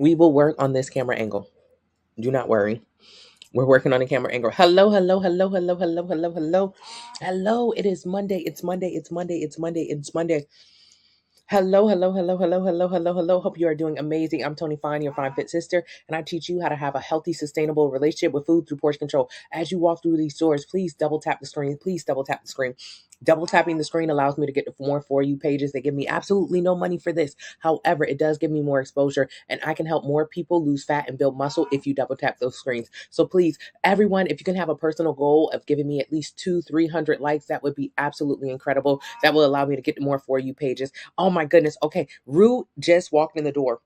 We will work on this camera angle. Do not worry. We're working on a camera angle. Hello, hello, hello, hello, hello, hello, hello. Hello, it is Monday. It's Monday. It's Monday. It's Monday. It's Monday. Hello, hello, hello, hello, hello, hello, hello. Hope you are doing amazing. I'm Tony Fine, your fine fit sister, and I teach you how to have a healthy, sustainable relationship with food through portion control. As you walk through these doors, please double tap the screen. Please double tap the screen. Double tapping the screen allows me to get more For You pages. They give me absolutely no money for this. However, it does give me more exposure, and I can help more people lose fat and build muscle if you double tap those screens. So please, everyone, if you can have a personal goal of giving me at least 200-300 likes, that would be absolutely incredible. That will allow me to get more For You pages. Oh my goodness. Okay. Rue just walked in the door.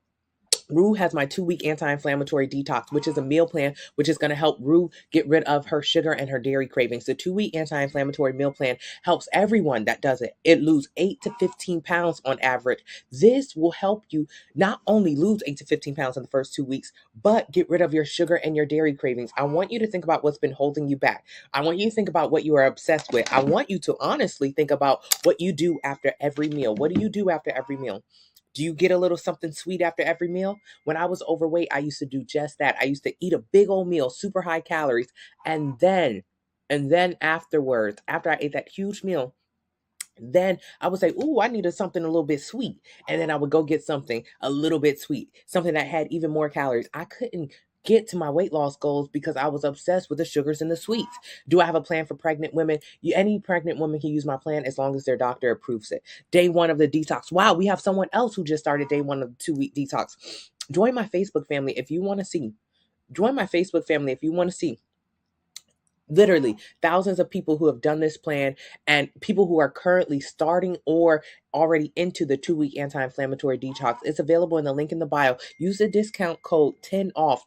Rue has my 2-week anti-inflammatory detox, which is a meal plan, which is going to help Rue get rid of her sugar and her dairy cravings. The 2-week anti-inflammatory meal plan helps everyone that does it. It lose 8 to 15 pounds on average. This will help you not only lose 8 to 15 pounds in the first 2 weeks, but get rid of your sugar and your dairy cravings. I want you to think about what's been holding you back. I want you to think about what you are obsessed with. I want you to honestly think about what you do after every meal. What do you do after every meal? Do you get a little something sweet after every meal? When I was overweight, I used to do just that. I used to eat a big old meal, super high calories, and then afterwards, after I ate that huge meal, then I would say, "Ooh, I needed something a little bit sweet." And then I would go get something a little bit sweet, something that had even more calories. I couldn't get to my weight loss goals because I was obsessed with the sugars and the sweets. Do I have a plan for pregnant women? Any pregnant woman can use my plan as long as their doctor approves it. Day 1 of the detox. Wow, we have someone else who just started day 1 of the 2-week detox. Join my Facebook family if you want to see. Join my Facebook family if you want to see literally thousands of people who have done this plan and people who are currently starting or already into the 2-week anti-inflammatory detox. It's available in the link in the bio. Use the discount code 10 off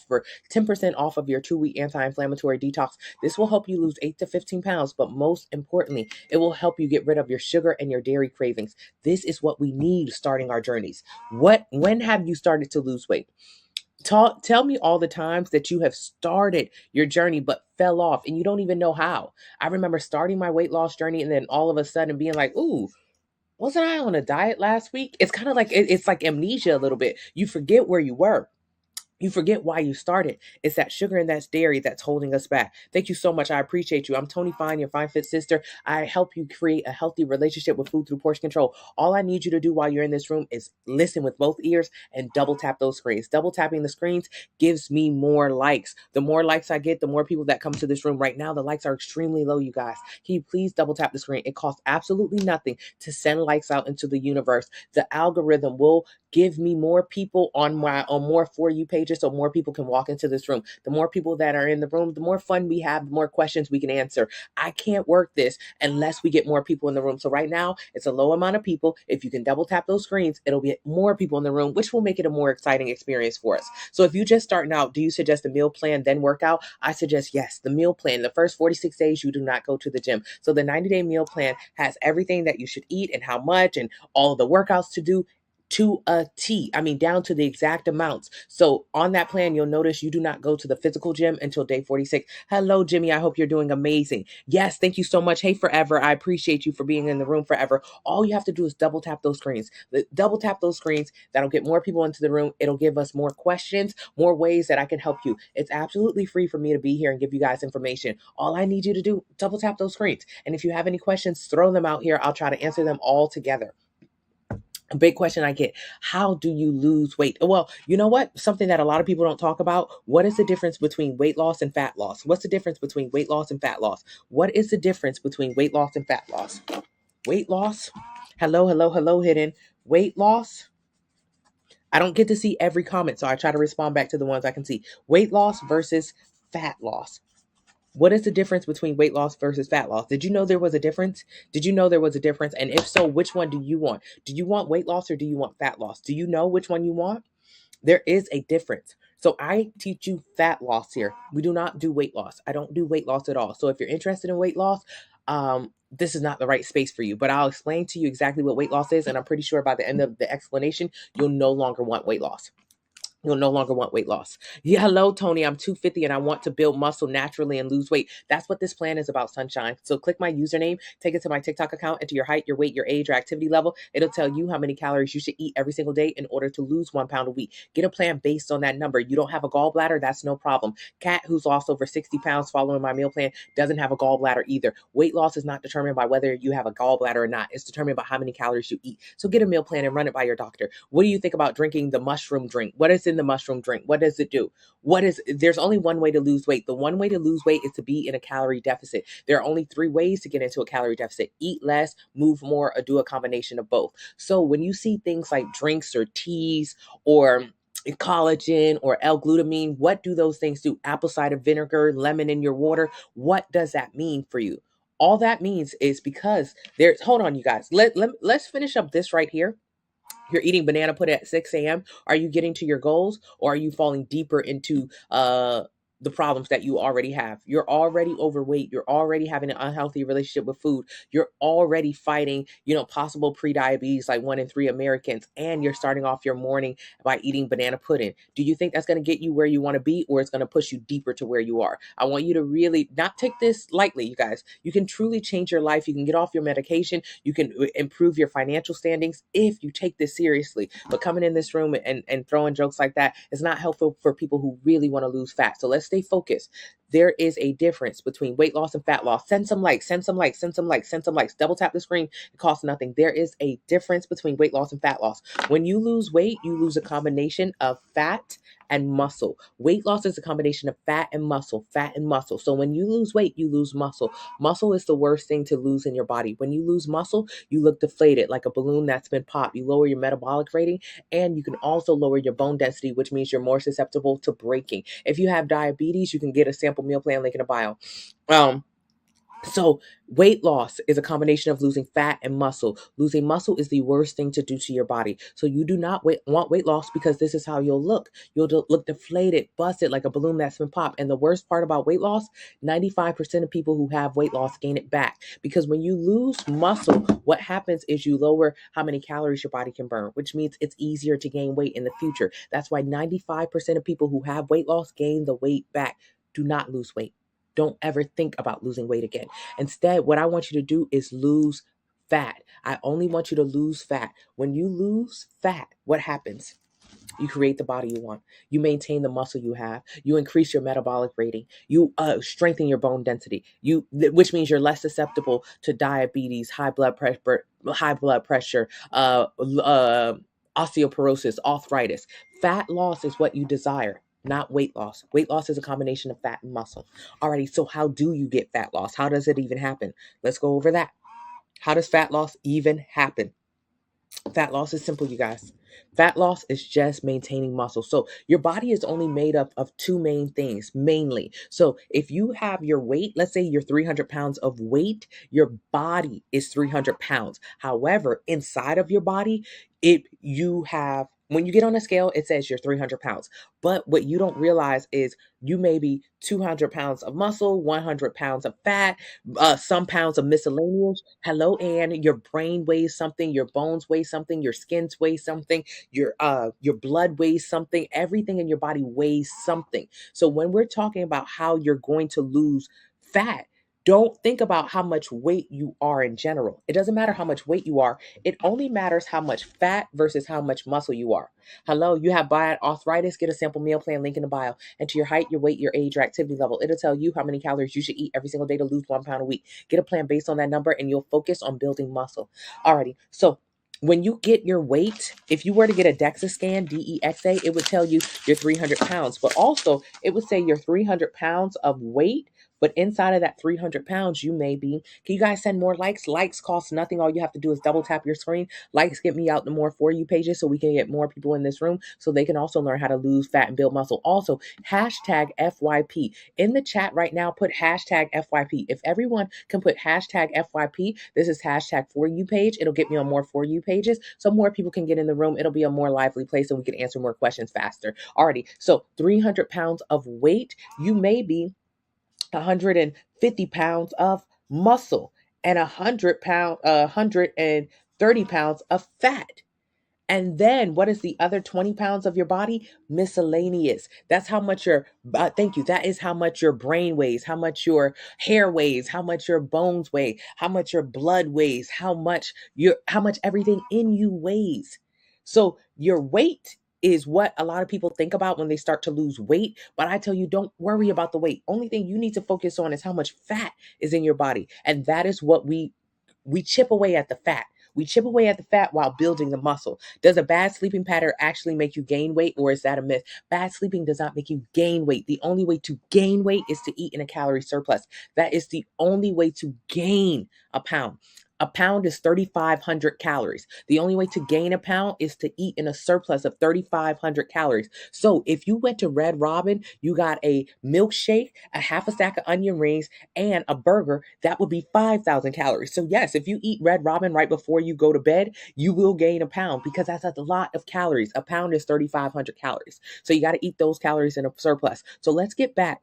for 10% off of your 2-week anti-inflammatory detox. This will help you lose 8 to 15 pounds, but most importantly, it will help you get rid of your sugar and your dairy cravings. This is what we need starting our journeys. When have you started to lose weight? Tell me all the times that you have started your journey but fell off and you don't even know how. I remember starting my weight loss journey and then all of a sudden being like, "Ooh, wasn't I on a diet last week?" It's kind of like it's like amnesia a little bit. You forget where you were. You forget why you started. It's that sugar and that's dairy that's holding us back. Thank you so much. I appreciate you. I'm Tony Fine, your fine fit sister. I help you create a healthy relationship with food through portion control. All I need you to do while you're in this room is listen with both ears and double tap those screens. Double tapping the screens gives me more likes. The more likes I get, the more people that come to this room. Right now, the likes are extremely low, you guys. Can you please double tap the screen? It costs absolutely nothing to send likes out into the universe. The algorithm will give me more people on more For You pages so more people can walk into this room. The more people that are in the room, the more fun we have, the more questions we can answer. I can't work this unless we get more people in the room. So right now, it's a low amount of people. If you can double tap those screens, it'll be more people in the room, which will make it a more exciting experience for us. So if you're just starting out, do you suggest a meal plan, then workout? I suggest yes, the meal plan. The first 46 days, you do not go to the gym. So the 90-day meal plan has everything that you should eat and how much and all of the workouts to do to a T. I mean, down to the exact amounts. So on that plan, you'll notice you do not go to the physical gym until day 46. Hello, Jimmy. I hope you're doing amazing. Yes, thank you so much. Hey, Forever. I appreciate you for being in the room forever. All you have to do is double tap those screens. Double tap those screens. That'll get more people into the room. It'll give us more questions, more ways that I can help you. It's absolutely free for me to be here and give you guys information. All I need you to do, double tap those screens. And if you have any questions, throw them out here. I'll try to answer them all together. A big question I get, how do you lose weight? Well, you know what? Something that a lot of people don't talk about. What is the difference between weight loss and fat loss? What's the difference between weight loss and fat loss? What is the difference between weight loss and fat loss? Weight loss. Hello, hello, hello, hidden. Weight loss. I don't get to see every comment, so I try to respond back to the ones I can see. Weight loss versus fat loss. What is the difference between weight loss versus fat loss? Did you know there was a difference? Did you know there was a difference? And if so, which one do you want? Do you want weight loss or do you want fat loss? Do you know which one you want? There is a difference. So I teach you fat loss here. We do not do weight loss. I don't do weight loss at all. So if you're interested in weight loss, this is not the right space for you. But I'll explain to you exactly what weight loss is. And I'm pretty sure by the end of the explanation, you'll no longer want weight loss. You'll no longer want weight loss. Yeah, hello, Tony. I'm 250 and I want to build muscle naturally and lose weight. That's what this plan is about, sunshine. So click my username, take it to my TikTok account, enter your height, your weight, your age, your activity level. It'll tell you how many calories you should eat every single day in order to lose 1 pound a week. Get a plan based on that number. You don't have a gallbladder, that's no problem. Kat, who's lost over 60 pounds following my meal plan, doesn't have a gallbladder either. Weight loss is not determined by whether you have a gallbladder or not. It's determined by how many calories you eat. So get a meal plan and run it by your doctor. What do you think about drinking the mushroom drink? What is in the mushroom drink? What does it do? There's only one way to lose weight. The one way to lose weight is to be in a calorie deficit. There are only 3 ways to get into a calorie deficit: eat less, move more, or do a combination of both. So when you see things like drinks or teas or collagen or L-glutamine, what do those things do? Apple cider vinegar, lemon in your water. What does that mean for you? All that means is because hold on, you guys. Let's finish up this right here. You're eating banana pudding at 6 a.m. Are you getting to your goals, or are you falling deeper into the problems that you already have? You're already overweight. You're already having an unhealthy relationship with food. You're already fighting, possible pre-diabetes like 1 in 3 Americans, and you're starting off your morning by eating banana pudding. Do you think that's going to get you where you want to be, or it's going to push you deeper to where you are? I want you to really not take this lightly, you guys. You can truly change your life. You can get off your medication. You can improve your financial standings if you take this seriously. But coming in this room and throwing jokes like that is not helpful for people who really want to lose fat. So let's stay focused. There is a difference between weight loss and fat loss. Send some likes, send some likes, send some likes, send some likes. Double tap the screen. It costs nothing. There is a difference between weight loss and fat loss. When you lose weight, you lose a combination of fat and muscle. Weight loss is a combination of fat and muscle, fat and muscle. So when you lose weight, you lose muscle. Muscle is the worst thing to lose in your body. When you lose muscle, you look deflated like a balloon that's been popped. You lower your metabolic rating, and you can also lower your bone density, which means you're more susceptible to breaking. If you have diabetes, you can get a sample meal plan link in the bio. So weight loss is a combination of losing fat and muscle. Losing muscle is the worst thing to do to your body. So you do not want weight loss, because this is how you'll look. You'll look deflated, busted like a balloon that's been popped. And the worst part about weight loss, 95% of people who have weight loss gain it back. Because when you lose muscle, what happens is you lower how many calories your body can burn, which means it's easier to gain weight in the future. That's why 95% of people who have weight loss gain the weight back. Do not lose weight. Don't ever think about losing weight again. Instead, what I want you to do is lose fat. I only want you to lose fat. When you lose fat, what happens? You create the body you want. You maintain the muscle you have. You increase your metabolic rating. You strengthen your bone density. Which means you're less susceptible to diabetes, high blood pressure, osteoporosis, arthritis. Fat loss is what you desire, not weight loss. Weight loss is a combination of fat and muscle. Alrighty, so how do you get fat loss? How does it even happen? Let's go over that. How does fat loss even happen? Fat loss is simple, you guys. Fat loss is just maintaining muscle. So your body is only made up of 2 main things, mainly. So if you have your weight, let's say you're 300 pounds of weight, your body is 300 pounds. However, inside of your body, when you get on a scale, it says you're 300 pounds. But what you don't realize is you may be 200 pounds of muscle, 100 pounds of fat, some pounds of miscellaneous. Hello, Ann. Your brain weighs something, your bones weigh something, your skin weighs something, your blood weighs something. Everything in your body weighs something. So when we're talking about how you're going to lose fat, don't think about how much weight you are in general. It doesn't matter how much weight you are. It only matters how much fat versus how much muscle you are. Hello, you have bad arthritis? Get a sample meal plan link in the bio. Enter your height, your weight, your age, your activity level. It'll tell you how many calories you should eat every single day to lose 1 pound a week. Get a plan based on that number, and you'll focus on building muscle. Alrighty, so when you get your weight, if you were to get a DEXA scan, DEXA, it would tell you you're 300 pounds. But also, it would say you're 300 pounds of weight. But inside of that 300 pounds, you may be. Can you guys send more likes? Likes cost nothing. All you have to do is double tap your screen. Likes get me out the more For You pages so we can get more people in this room so they can also learn how to lose fat and build muscle. Also, hashtag FYP. In the chat right now, put hashtag FYP. If everyone can put hashtag FYP, this is hashtag For You page. It'll get me on more For You pages so more people can get in the room. It'll be a more lively place and we can answer more questions faster. Alrighty, so 300 pounds of weight, you may be 150 pounds of muscle and 130 pounds of fat. And then what is the other 20 pounds of your body? Miscellaneous. That's how much your, thank you. That is how much your brain weighs, how much your hair weighs, how much your bones weigh, how much your blood weighs, how much everything in you weighs. So your weight is what a lot of people think about when they start to lose weight. But I tell you, don't worry about the weight. Only thing you need to focus on is how much fat is in your body. And that is what we chip away at the fat. We chip away at the fat while building the muscle. Does a bad sleeping pattern actually make you gain weight, or is that a myth? Bad sleeping does not make you gain weight. The only way to gain weight is to eat in a calorie surplus. That is the only way to gain a pound. A pound is 3,500 calories. The only way to gain a pound is to eat in a surplus of 3,500 calories. So if you went to Red Robin, you got a milkshake, a half a stack of onion rings, and a burger, that would be 5,000 calories. So yes, if you eat Red Robin right before you go to bed, you will gain a pound because that's a lot of calories. A pound is 3,500 calories. So you got to eat those calories in a surplus. So let's get back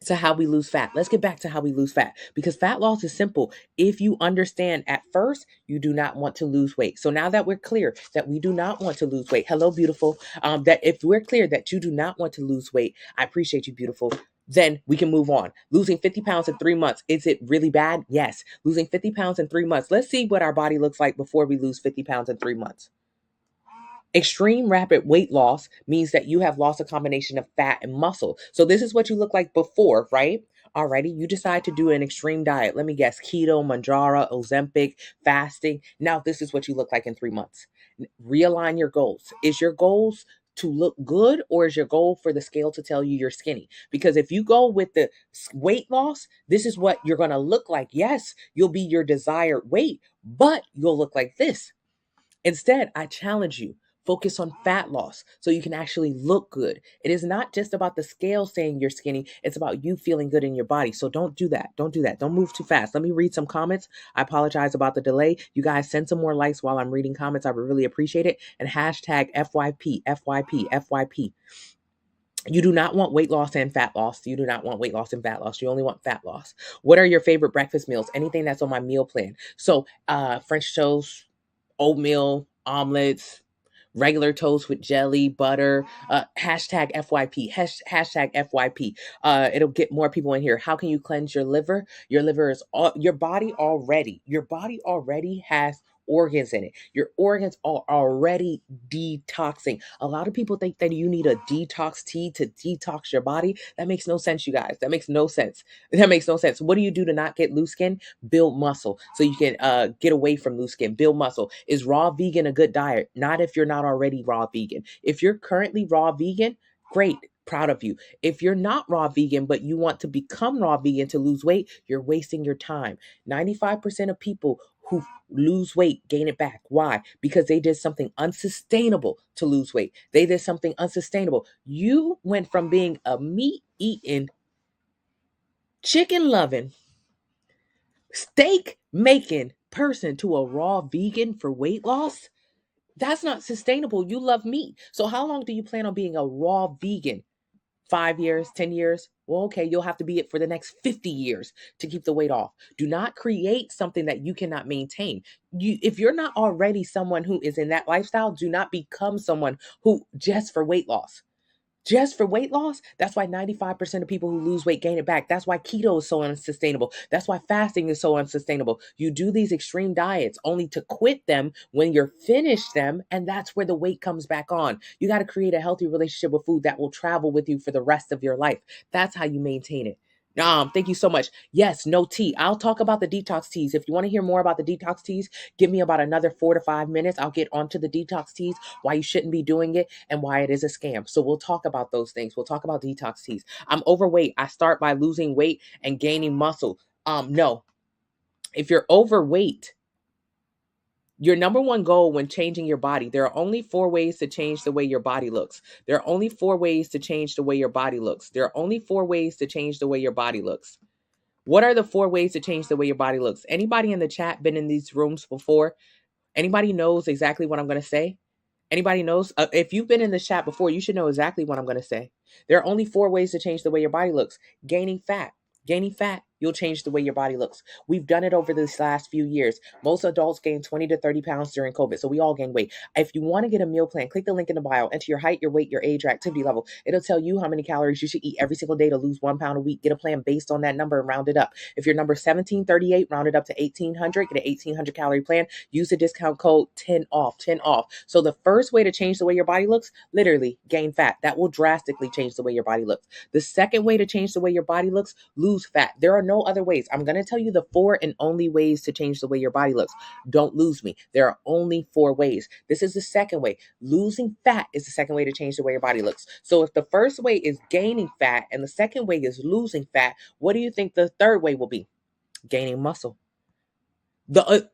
to how we lose fat. Let's get back to how we lose fat, because fat loss is simple. If you understand at first, you do not want to lose weight. So now that we're clear that we do not want to lose weight, hello, beautiful. That if we're clear that you do not want to lose weight, I appreciate you, beautiful. Then we can move on. Losing 50 pounds in 3 months. Is it really bad? Yes. Losing 50 pounds in 3 months. Let's see what our body looks like before we lose 50 pounds in 3 months. Extreme rapid weight loss means that you have lost a combination of fat and muscle. So this is what you look like before, right? Alrighty, you decide to do an extreme diet. Let me guess, keto, Manjaro, Ozempic, fasting. Now this is what you look like in 3 months. Realign your goals. Is your goals to look good, or is your goal for the scale to tell you you're skinny? Because if you go with the weight loss, this is what you're going to look like. Yes, you'll be your desired weight, but you'll look like this. Instead, I challenge you, focus on fat loss so you can actually look good. It is not just about the scale saying you're skinny, it's about you feeling good in your body. So don't do that. Don't do that. Don't move too fast. Let me read some comments. I apologize about the delay. You guys send some more likes while I'm reading comments. I would really appreciate it. And hashtag FYP, FYP, FYP. You do not want weight loss and fat loss. You do not want weight loss and fat loss. You only want fat loss. What are your favorite breakfast meals? Anything that's on my meal plan. So French toast, oatmeal, omelets, regular toast with jelly, butter, hashtag FYP, hashtag FYP. It'll get more people in here. How can you cleanse your liver? Your liver is your body already has organs in it. Your organs are already detoxing. A lot of people think that you need a detox tea to detox your body. That makes no sense, you guys. That makes no sense. That makes no sense. What do you do to not get loose skin? Build muscle so you can get away from loose skin. Build muscle. Is raw vegan a good diet? Not if you're not already raw vegan. If you're currently raw vegan, great. Proud of you. If you're not raw vegan, but you want to become raw vegan to lose weight, you're wasting your time. 95% of people who lose weight gain it back. Why? Because they did something unsustainable to lose weight. They did something unsustainable. You went from being a meat eating, chicken loving, steak making person to a raw vegan for weight loss. That's not sustainable. You love meat. So how long do you plan on being a raw vegan? 5 years, 10 years? Well, okay, you'll have to be it for the next 50 years to keep the weight off. Do not create something that you cannot maintain. If you're not already someone who is in that lifestyle, do not become someone who just for weight loss. Just for weight loss, that's why 95% of people who lose weight gain it back. That's why keto is so unsustainable. That's why fasting is so unsustainable. You do these extreme diets only to quit them when you're finished them, and that's where the weight comes back on. You got to create a healthy relationship with food that will travel with you for the rest of your life. That's how you maintain it. Thank you so much. Yes, no tea. I'll talk about the detox teas. If you want to hear more about the detox teas, give me about another 4 to 5 minutes. I'll get onto the detox teas, why you shouldn't be doing it, and why it is a scam. So we'll talk about those things. We'll talk about detox teas. I'm overweight. I start by losing weight and gaining muscle. No. If you're overweight, your number one goal when changing your body, there are only 4 ways to change the way your body looks. There are only 4 ways to change the way your body looks. There are only 4 ways to change the way your body looks. What are the 4 ways to change the way your body looks? Anybody in the chat been in these rooms before? Anybody knows exactly what I'm going to say? Anybody knows? If you've been in the chat before, you should know exactly what I'm going to say. There are only 4 ways to change the way your body looks. Gaining fat, gaining fat, you'll change the way your body looks. We've done it over these last few years. Most adults gain 20 to 30 pounds during COVID, so we all gain weight. If you want to get a meal plan, click the link in the bio, enter your height, your weight, your age, your activity level. It'll tell you how many calories you should eat every single day to lose 1 pound a week. Get a plan based on that number and round it up. If your number is 1738, round it up to 1800, get an 1800 calorie plan. Use the discount code 10 off, 10 off. So the first way to change the way your body looks, literally gain fat. That will drastically change the way your body looks. The second way to change the way your body looks, lose fat. There are no other ways. I'm going to tell you the 4 and only ways to change the way your body looks. Don't lose me. There are only 4 ways. This is the second way. Losing fat is the second way to change the way your body looks. So if the first way is gaining fat and the second way is losing fat, what do you think the third way will be? Gaining muscle.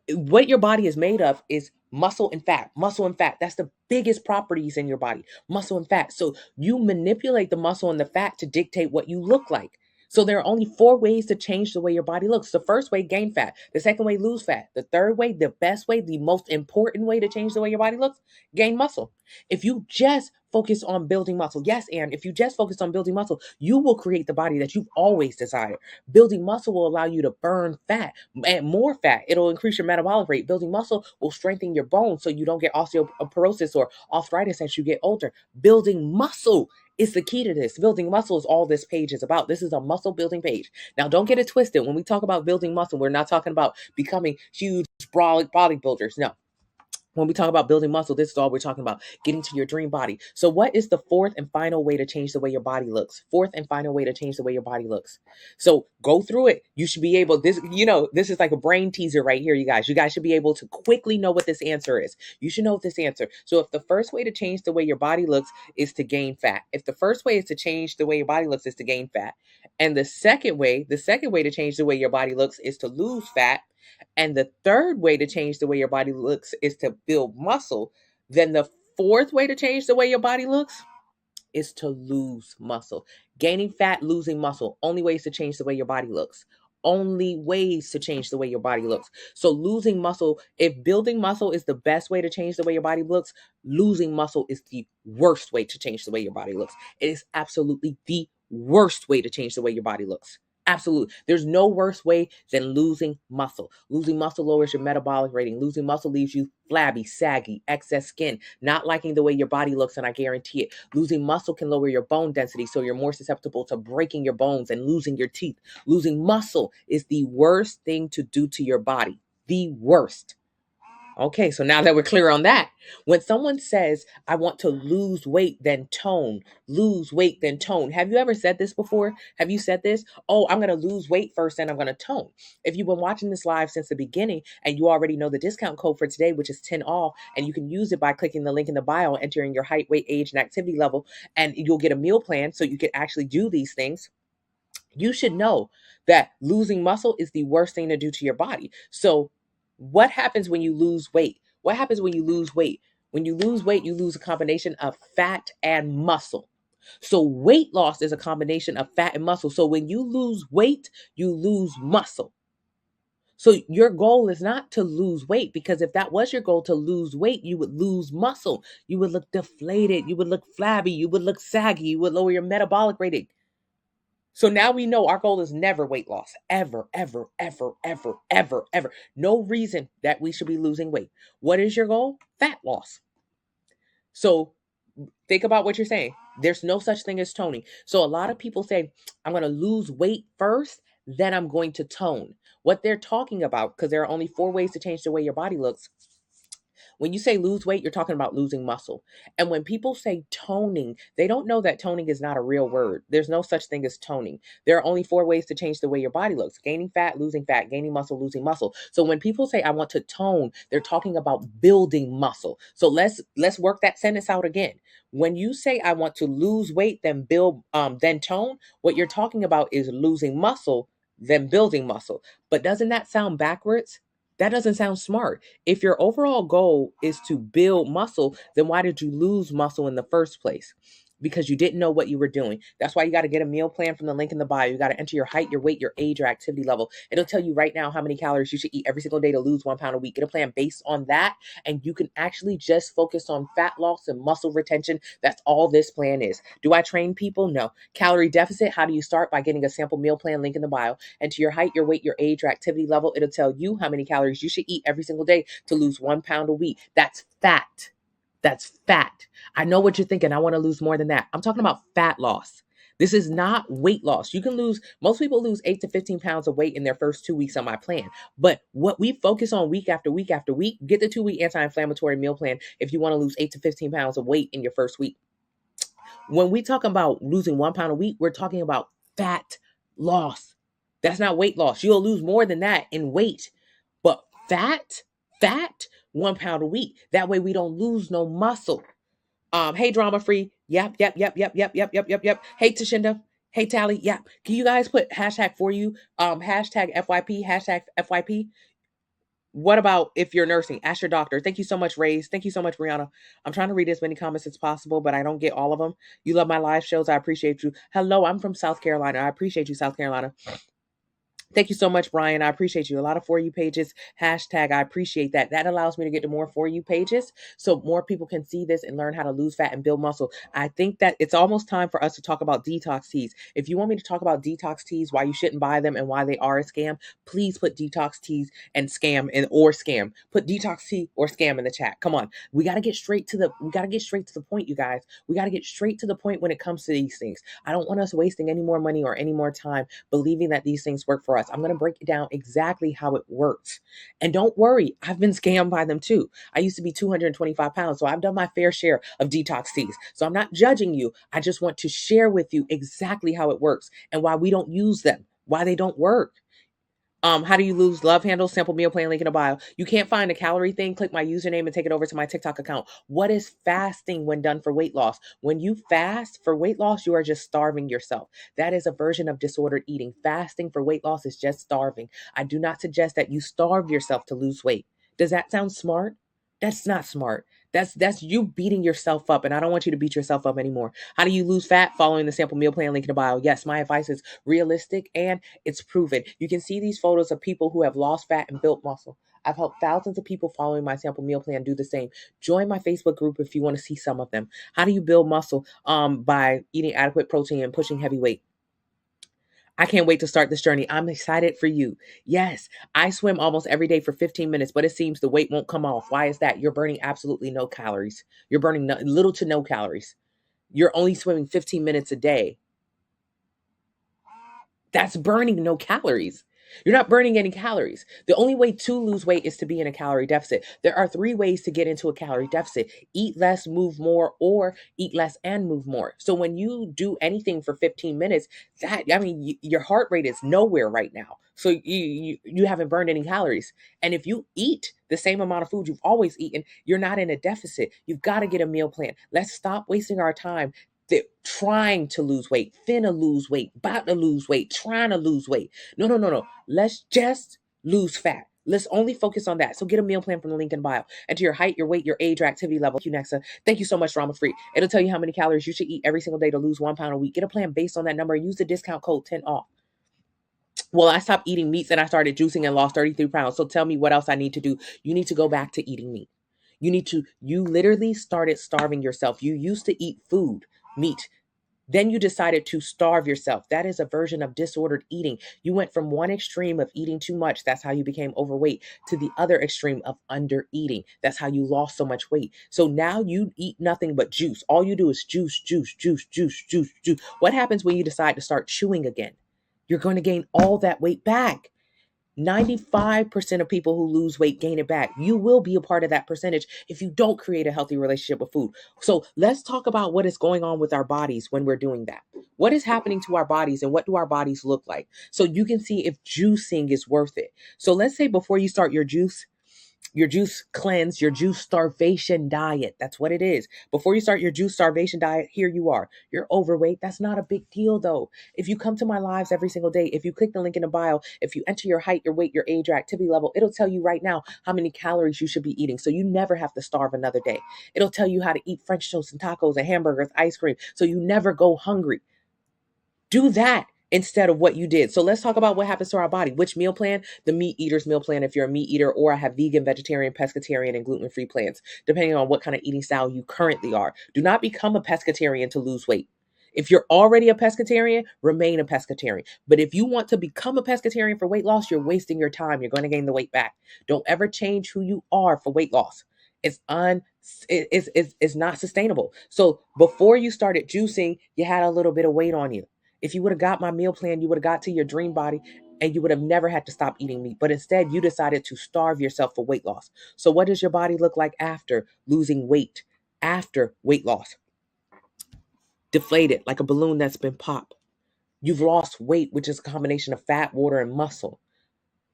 What your body is made of is muscle and fat. Muscle and fat. That's the biggest properties in your body. Muscle and fat. So you manipulate the muscle and the fat to dictate what you look like. So there are only 4 ways to change the way your body looks. The first way, gain fat. The second way, lose fat. The third way, the best way, the most important way to change the way your body looks, gain muscle. If you just focus on building muscle, yes, Aaron, if you just focus on building muscle, you will create the body that you've always desired. Building muscle will allow you to burn fat and more fat. It'll increase your metabolic rate. Building muscle will strengthen your bones so you don't get osteoporosis or arthritis as you get older. Building muscle is the key to this. Building muscle is all this page is about. This is a muscle building page. Now, don't get it twisted. When we talk about building muscle, we're not talking about becoming huge bodybuilders. No. When we talk about building muscle, this is all we're talking about, getting to your dream body. So what is the fourth and final way to change the way your body looks? Fourth and final way to change the way your body looks. So go through it. You should be able, this is like a brain teaser right here, you guys. You guys should be able to quickly know what this answer is. You should know this answer. So if the first way to change the way your body looks is to gain fat, if the first way is to change the way your body looks is to gain fat, and the second way to change the way your body looks is to lose fat, and the third way to change the way your body looks is to build muscle, then the fourth way to change the way your body looks is to lose muscle. Gaining fat, losing muscle, only ways to change the way your body looks. Only ways to change the way your body looks. So losing muscle, if building muscle is the best way to change the way your body looks, losing muscle is the worst way to change the way your body looks. It is absolutely the worst way to change the way your body looks. Absolutely. There's no worse way than losing muscle. Losing muscle lowers your metabolic rating. Losing muscle leaves you flabby, saggy, excess skin, not liking the way your body looks, and I guarantee it. Losing muscle can lower your bone density, so you're more susceptible to breaking your bones and losing your teeth. Losing muscle is the worst thing to do to your body. The worst. Okay, so now that we're clear on that, when someone says, I want to lose weight, then tone, lose weight, then tone. Have you ever said this before? Have you said this? Oh, I'm going to lose weight first, and I'm going to tone. If you've been watching this live since the beginning and you already know the discount code for today, which is 10 off, and you can use it by clicking the link in the bio, entering your height, weight, age, and activity level, and you'll get a meal plan so you can actually do these things. You should know that losing muscle is the worst thing to do to your body. So what happens when you lose weight? What happens when you lose weight? When you lose weight, you lose a combination of fat and muscle. So weight loss is a combination of fat and muscle. So when you lose weight, you lose muscle. So your goal is not to lose weight, because if that was your goal to lose weight, you would lose muscle. You would look deflated. You would look flabby. You would look saggy. You would lower your metabolic rating. So now we know our goal is never weight loss. Ever, ever, ever, ever, ever, ever. No reason that we should be losing weight. What is your goal? Fat loss. So think about what you're saying. There's no such thing as toning. So a lot of people say, I'm going to lose weight first, then I'm going to tone. What they're talking about, because there are only 4 ways to change the way your body looks. When you say lose weight, you're talking about losing muscle. And when people say toning, they don't know that toning is not a real word. There's no such thing as toning. There are only 4 ways to change the way your body looks: gaining fat, gaining muscle, losing muscle. So when people say I want to tone, they're talking about building muscle. So let's work that sentence out again. When you say I want to lose weight, then build, then tone, what you're talking about is losing muscle, then building muscle. But doesn't that sound backwards? That doesn't sound smart. If your overall goal is to build muscle, then why did you lose muscle in the first place? because you didn't know what you were doing. That's why you got to get a meal plan from the link in the bio. You got to enter your height, your weight, your age, your activity level. It'll tell you right now how many calories you should eat every single day to lose 1 pound a week. Get a plan based on that, and you can actually just focus on fat loss and muscle retention. That's all this plan is. Do I train people? No. Calorie deficit, how do you start? By getting a sample meal plan, link in the bio. Enter your height, your weight, your age, your activity level. It'll tell you how many calories you should eat every single day to lose 1 pound a week. That's fat. That's fat. I know what you're thinking. I want to lose more than that. I'm talking about fat loss. This is not weight loss. You can lose, most people lose 8 to 15 pounds of weight in their first 2 weeks on my plan. But what we focus on week after week after week, get the 2-week anti-inflammatory meal plan if you want to lose 8 to 15 pounds of weight in your first week. When we talk about losing 1 pound a week, we're talking about fat loss. That's not weight loss. You'll lose more than that in weight. But fat, 1 pound a week. That way we don't lose no muscle. Hey, drama free. Yep. Hey, Tashinda. Hey, Tally. Yep. Can you guys put hashtag for you? Hashtag FYP, hashtag FYP. What about if you're nursing? Ask your doctor. Thank you so much, Raze. Thank you so much, Brianna. I'm trying to read as many comments as possible, but I don't get all of them. You love my live shows. I appreciate you. Hello, I'm from South Carolina. I appreciate you, South Carolina. Thank you so much, Brian. I appreciate you. A lot of For You pages, hashtag, I appreciate that. That allows me to get to more For You pages so more people can see this and learn how to lose fat and build muscle. I think that it's almost time for us to talk about detox teas. If you want me to talk about detox teas, why you shouldn't buy them and why they are a scam, please put detox teas and scam or scam. Put detox tea or scam in the chat. Come on. We got to get straight to the point, you guys. We got to get straight to the point when it comes to these things. I don't want us wasting any more money or any more time believing that these things work for us. I'm going to break it down exactly how it works. And don't worry, I've been scammed by them too. I used to be 225 pounds, so I've done my fair share of detox teas. So I'm not judging you. I just want to share with you exactly how it works and why we don't use them, why they don't work. How do you lose love handles? Sample meal plan, link in the bio. You can't find a calorie thing. Click my username and take it over to my TikTok account. What is fasting when done for weight loss? When you fast for weight loss, you are just starving yourself. That is a version of disordered eating. Fasting for weight loss is just starving. I do not suggest that you starve yourself to lose weight. Does that sound smart? That's not smart. That's you beating yourself up, and I don't want you to beat yourself up anymore. How do you lose fat? Following the sample meal plan, link in the bio. Yes, my advice is realistic and it's proven. You can see these photos of people who have lost fat and built muscle. I've helped thousands of people following my sample meal plan do the same. Join my Facebook group if you want to see some of them. How do you build muscle? By eating adequate protein and pushing heavy weight. I can't wait to start this journey. I'm excited for you. Yes, I swim almost every day for 15 minutes, but it seems the weight won't come off. Why is that? You're burning absolutely no calories. You're burning little to no calories. You're only swimming 15 minutes a day. That's burning no calories. You're not burning any calories. The only way to lose weight is to be in a calorie deficit. There are 3 ways to get into a calorie deficit: eat less, move more, or eat less and move more. So when you do anything for 15 minutes, your heart rate is nowhere right now. So you haven't burned any calories. And if you eat the same amount of food you've always eaten, you're not in a deficit. You've got to get a meal plan. Let's stop wasting our time trying to lose weight, finna lose weight, about to lose weight, trying to lose weight. No. Let's just lose fat. Let's only focus on that. So get a meal plan from the link in bio. Enter your height, your weight, your age, your activity level. Thank you, Nexa. Thank you so much, Drama Free. It'll tell you how many calories you should eat every single day to lose 1 pound a week. Get a plan based on that number. Use the discount code 10 off. Well, I stopped eating meats and I started juicing and lost 33 pounds. So tell me what else I need to do. You need to go back to eating meat. You literally started starving yourself. You used to eat food, meat. Then you decided to starve yourself. That is a version of disordered eating. You went from one extreme of eating too much, that's how you became overweight, to the other extreme of under eating. That's how you lost so much weight. So now you eat nothing but juice. All you do is juice. What happens when you decide to start chewing again? You're going to gain all that weight back. 95% of people who lose weight gain it back. You will be a part of that percentage if you don't create a healthy relationship with food. So let's talk about what is going on with our bodies when we're doing that. What is happening to our bodies and what do our bodies look like? So you can see if juicing is worth it. So let's say before you start your juice, your juice cleanse, your juice starvation diet. That's what it is. Before you start your juice starvation diet, here you are. You're overweight. That's not a big deal though. If you come to my lives every single day, if you click the link in the bio, if you enter your height, your weight, your age, your activity level, it'll tell you right now how many calories you should be eating. So you never have to starve another day. It'll tell you how to eat French toast and tacos and hamburgers, ice cream. So you never go hungry. Do that instead of what you did. So let's talk about what happens to our body. Which meal plan? The meat eater's meal plan if you're a meat eater, or I have vegan, vegetarian, pescatarian, and gluten-free plans, depending on what kind of eating style you currently are. Do not become a pescatarian to lose weight. If you're already a pescatarian, remain a pescatarian. But if you want to become a pescatarian for weight loss, you're wasting your time. You're going to gain the weight back. Don't ever change who you are for weight loss. It's not sustainable. So before you started juicing, you had a little bit of weight on you. If you would have got my meal plan, you would have got to your dream body and you would have never had to stop eating meat. But instead, you decided to starve yourself for weight loss. So what does your body look like after losing weight, after weight loss? Deflated, like a balloon that's been popped. You've lost weight, which is a combination of fat, water, and muscle.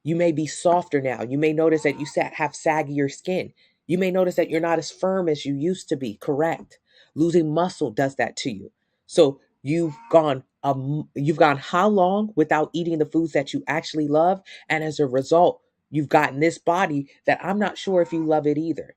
You may be softer now. You may notice that you have saggier skin. You may notice that you're not as firm as you used to be. Correct. Losing muscle does that to you. So you've gone how long without eating the foods that you actually love, and as a result, you've gotten this body that I'm not sure if you love it either.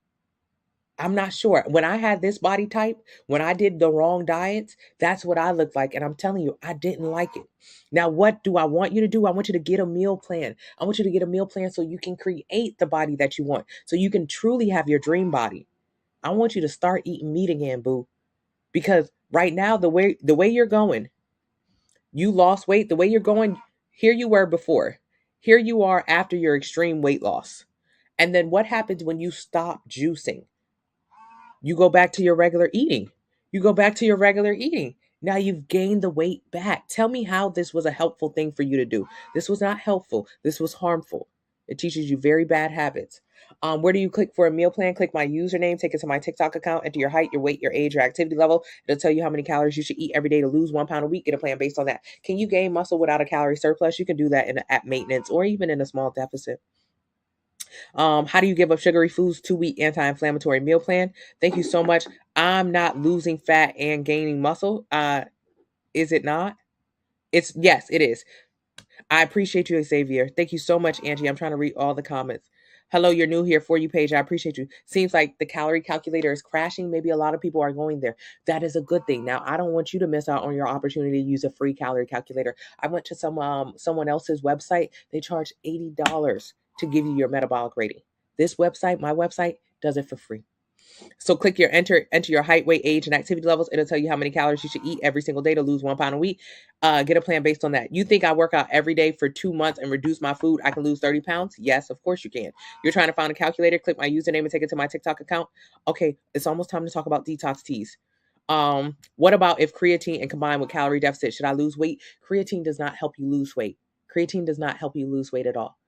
I'm not sure. When I had this body type, when I did the wrong diets, that's what I looked like. And I'm telling you, I didn't like it. Now, what do I want you to do? I want you to get a meal plan. I want you to get a meal plan so you can create the body that you want, so you can truly have your dream body. I want you to start eating meat again, boo. Because right now, the way you're going, you lost weight. The way you're going, here you were before. Here you are after your extreme weight loss. And then what happens when you stop juicing? You go back to your regular eating. You go back to your regular eating. Now you've gained the weight back. Tell me how this was a helpful thing for you to do. This was not helpful. This was harmful. It teaches you very bad habits. Where do you click for a meal plan? Click my username, take it to my TikTok account, enter your height, your weight, your age, your activity level. It'll tell you how many calories you should eat every day to lose 1 pound a week. Get a plan based on that. Can you gain muscle without a calorie surplus? You can do that at maintenance or even in a small deficit. How do you give up sugary foods? 2-week anti-inflammatory meal plan. Thank you so much. I'm not losing fat and gaining muscle. Is it not? Yes, it is. I appreciate you, Xavier. Thank you so much, Angie. I'm trying to read all the comments. Hello, you're new here. For you page. I appreciate you. Seems like the calorie calculator is crashing. Maybe a lot of people are going there. That is a good thing. Now, I don't want you to miss out on your opportunity to use a free calorie calculator. I went to someone else's website. They charge $80 to give you your metabolic rating. This website, my website, does it for free. So click your enter your height, weight, age, and activity levels. It'll tell you how many calories you should eat every single day to lose 1 pound a week. Get a plan based on that. You think I work out every day for 2 months and reduce my food, I can lose 30 pounds? Yes, of course you can. You're trying to find a calculator, click my username and take it to my TikTok account. Okay, it's almost time to talk about detox teas. What about if creatine and combined with calorie deficit? Should I lose weight? Creatine does not help you lose weight. Creatine does not help you lose weight at all.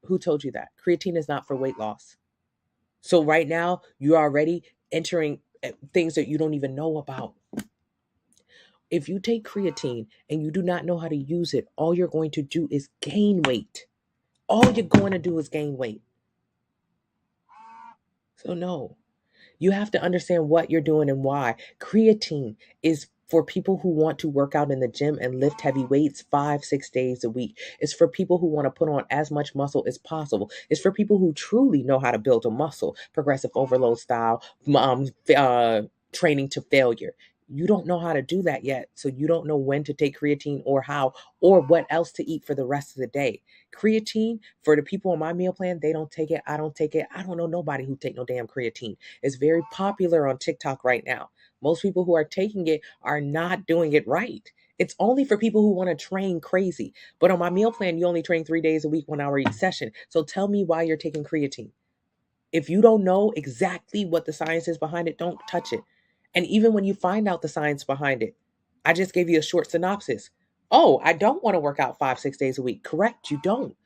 Who told you that? Creatine is not for weight loss. So right now, you're already entering things that you don't even know about. If you take creatine and you do not know how to use it, all you're going to do is gain weight. All you're going to do is gain weight. So no, you have to understand what you're doing and why. Creatine is for people who want to work out in the gym and lift heavy weights 5-6 days a week. It's for people who want to put on as much muscle as possible. It's for people who truly know how to build a muscle, progressive overload style, training to failure. You don't know how to do that yet, so you don't know when to take creatine or how or what else to eat for the rest of the day. Creatine, for the people on my meal plan, they don't take it. I don't take it. I don't know nobody who take no damn creatine. It's very popular on TikTok right now. Most people who are taking it are not doing it right. It's only for people who want to train crazy. But on my meal plan, you only train 3 days a week, 1 hour each session. So tell me why you're taking creatine. If you don't know exactly what the science is behind it, don't touch it. And even when you find out the science behind it, I just gave you a short synopsis. Oh, I don't want to work out 5-6 days a week. Correct, you don't.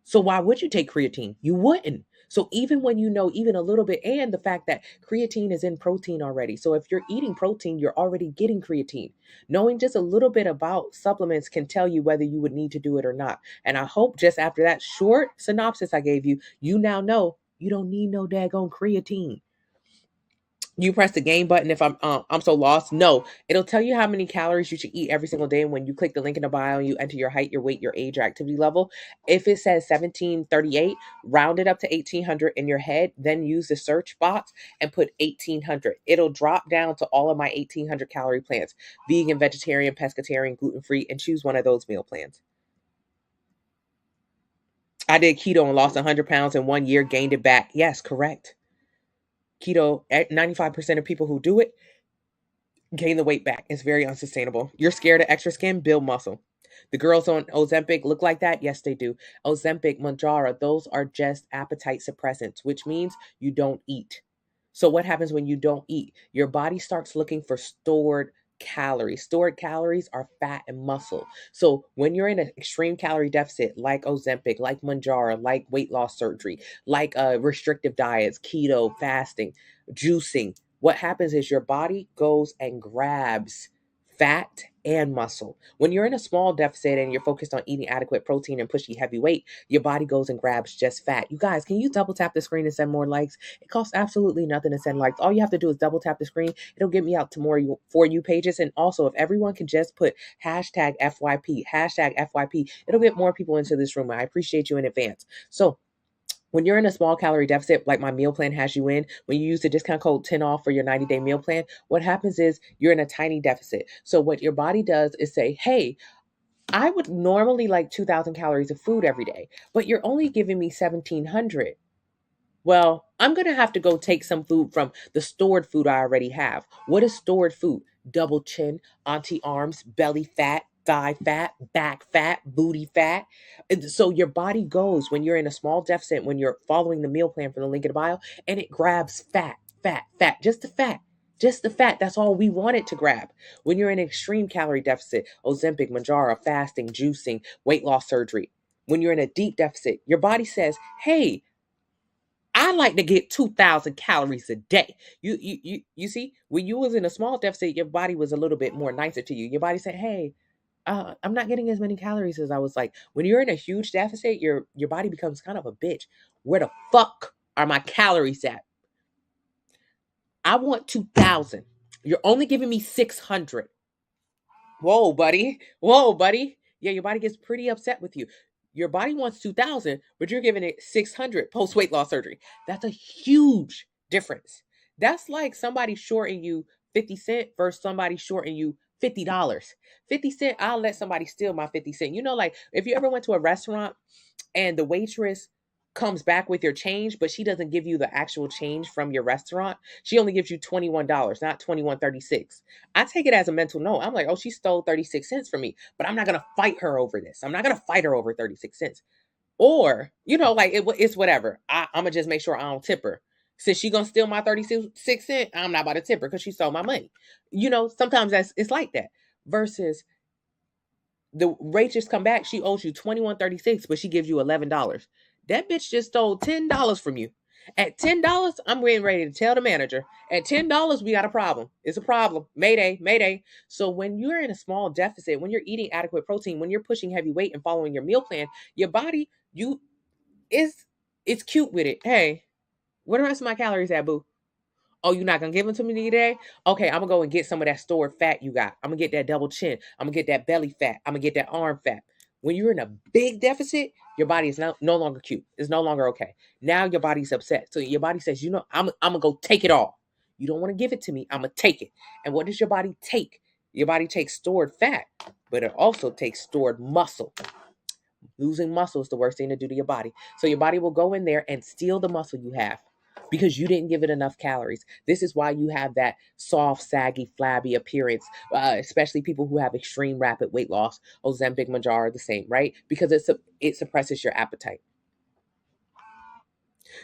So why would you take creatine? You wouldn't. So even when you know even a little bit, and the fact that creatine is in protein already. So if you're eating protein, you're already getting creatine. Knowing just a little bit about supplements can tell you whether you would need to do it or not. And I hope just after that short synopsis I gave you, you now know you don't need no daggone creatine. You press the game button if I'm so lost. No, it'll tell you how many calories you should eat every single day. And when you click the link in the bio and you enter your height, your weight, your age, your activity level, if it says 1738, round it up to 1800 in your head, then use the search box and put 1800. It'll drop down to all of my 1800 calorie plans: vegan, vegetarian, pescatarian, gluten free, and choose one of those meal plans. I did keto and lost 100 pounds in 1 year, gained it back. Yes, correct. Keto, 95% of people who do it gain the weight back. It's very unsustainable. You're scared of extra skin? Build muscle. The girls on Ozempic look like that? Yes, they do. Ozempic, Manjaro, those are just appetite suppressants, which means you don't eat. So what happens when you don't eat? Your body starts looking for stored calories. Stored calories are fat and muscle. So when you're in an extreme calorie deficit, like Ozempic, like Manjaro, like weight loss surgery, like restrictive diets, keto, fasting, juicing, what happens is your body goes and grabs fat and muscle. When you're in a small deficit and you're focused on eating adequate protein and pushing heavy weight, your body goes and grabs just fat. You guys, can you double tap the screen and send more likes? It costs absolutely nothing to send likes. All you have to do is double tap the screen. It'll get me out to more for you pages. And also, if everyone can just put hashtag FYP, it'll get more people into this room. I appreciate you in advance. So when you're in a small calorie deficit, like my meal plan has you in, when you use the discount code 10 off for your 90-day meal plan, what happens is you're in a tiny deficit. So what your body does is say, hey, I would normally like 2,000 calories of food every day, but you're only giving me 1,700. Well, I'm going to have to go take some food from the stored food I already have. What is stored food? Double chin, auntie arms, belly fat, thigh fat, back fat, booty fat. And so your body goes when you're in a small deficit, when you're following the meal plan from the link in the bio, and it grabs fat, fat, fat, just the fat. Just the fat. That's all we want it to grab. When you're in an extreme calorie deficit, Ozempic, Manjaro, fasting, juicing, weight loss surgery. When you're in a deep deficit, your body says, hey, I like to get 2,000 calories a day. You see, when you was in a small deficit, your body was a little bit more nicer to you. Your body said, "Hey, I'm not getting as many calories as I was like." When you're in a huge deficit, your body becomes kind of a bitch. Where the fuck are my calories at? I want 2,000. You're only giving me 600. Whoa, buddy. Whoa, buddy. Yeah, your body gets pretty upset with you. Your body wants 2,000, but you're giving it 600 post weight loss surgery. That's a huge difference. That's like somebody shorting you 50 cent versus somebody shorting you $50. 50 cent, I'll let somebody steal my 50 cent. You know, like if you ever went to a restaurant and the waitress comes back with your change, but she doesn't give you the actual change from your restaurant. She only gives you $21, not 21.36. I take it as a mental note. I'm like, oh, she stole 36 cents from me, but I'm not gonna fight her over this. I'm not gonna fight her over 36 cents. Or, like it's whatever. I'm gonna just make sure I don't tip her. Since she gonna steal my 36 cents, I'm not about to tip her because she stole my money. Sometimes it's like that. Versus the waitress come back, she owes you 21.36, but she gives you $11. That bitch just stole $10 from you. At $10, I'm getting ready to tell the manager. At $10, we got a problem. It's a problem. Mayday, mayday. So when you're in a small deficit, when you're eating adequate protein, when you're pushing heavy weight and following your meal plan, your body, it's cute with it. Hey, where the rest of my calories at, boo? Oh, you're not gonna give them to me today? Okay, I'm gonna go and get some of that stored fat you got. I'm gonna get that double chin. I'm gonna get that belly fat. I'm gonna get that arm fat. When you're in a big deficit, your body is no longer cute. It's no longer okay. Now your body's upset. So your body says, I'm gonna go take it all. You don't want to give it to me. I'm gonna take it. And what does your body take? Your body takes stored fat, but it also takes stored muscle. Losing muscle is the worst thing to do to your body. So your body will go in there and steal the muscle you have because you didn't give it enough calories. This is why you have that soft, saggy, flabby appearance, especially people who have extreme rapid weight loss. Ozempic, Manjaro are the same, right? Because it suppresses your appetite.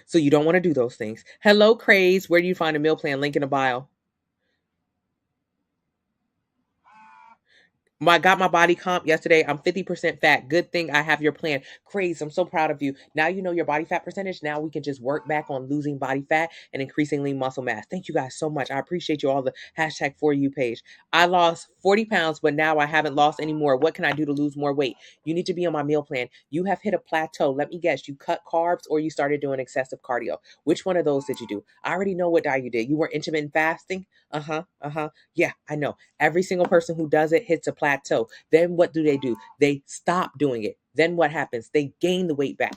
So you don't want to do those things. Hello, Craze. Where do you find a meal plan? Link in the bio. I got my body comp yesterday. I'm 50% fat. Good thing I have your plan. Craze. I'm so proud of you. Now you know your body fat percentage. Now we can just work back on losing body fat and increasing lean muscle mass. Thank you guys so much. I appreciate you all. The hashtag for you page. I lost 40 pounds, but now I haven't lost any more. What can I do to lose more weight? You need to be on my meal plan. You have hit a plateau. Let me guess. You cut carbs or you started doing excessive cardio. Which one of those did you do? I already know what diet you did. You were intermittent fasting. Yeah, I know. Every single person who does it hits a plateau. Then what do? They stop doing it. Then what happens? They gain the weight back.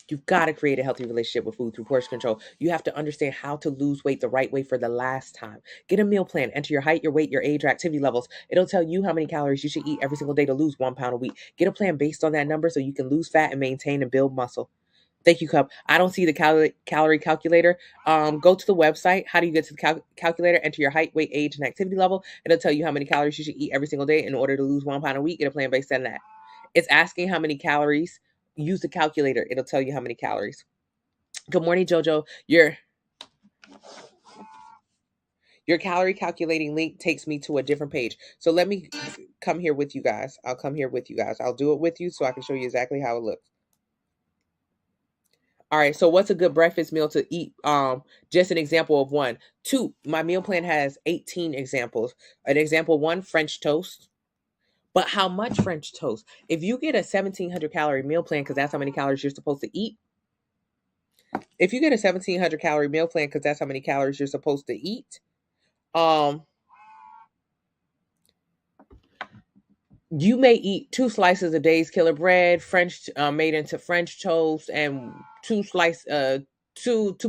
You've got to create a healthy relationship with food through portion control. You have to understand how to lose weight the right way for the last time. Get a meal plan. Enter your height, your weight, your age, your activity levels. It'll tell you how many calories you should eat every single day to lose 1 pound a week. Get a plan based on that number so you can lose fat and maintain and build muscle. Thank you, Cup. I don't see the calorie calculator. Go to the website. How do you get to the calculator? Enter your height, weight, age, and activity level. It'll tell you how many calories you should eat every single day in order to lose 1 pound a week. Get a plan based on that. It's asking how many calories. Use the calculator. It'll tell you how many calories. Good morning, Jojo. Your calorie calculating link takes me to a different page. So let me come here with you guys. I'll come here with you guys. I'll do it with you so I can show you exactly how it looks. All right, so what's a good breakfast meal to eat? Just an example of one. Two, my meal plan has 18 examples. An example one, French toast. But how much French toast? If you get a 1,700 calorie meal plan, because that's how many calories you're supposed to eat. If you get a 1,700 calorie meal plan, because that's how many calories you're supposed to eat, you may eat 2 slices of Dave's Killer Bread, French made into French toast, and two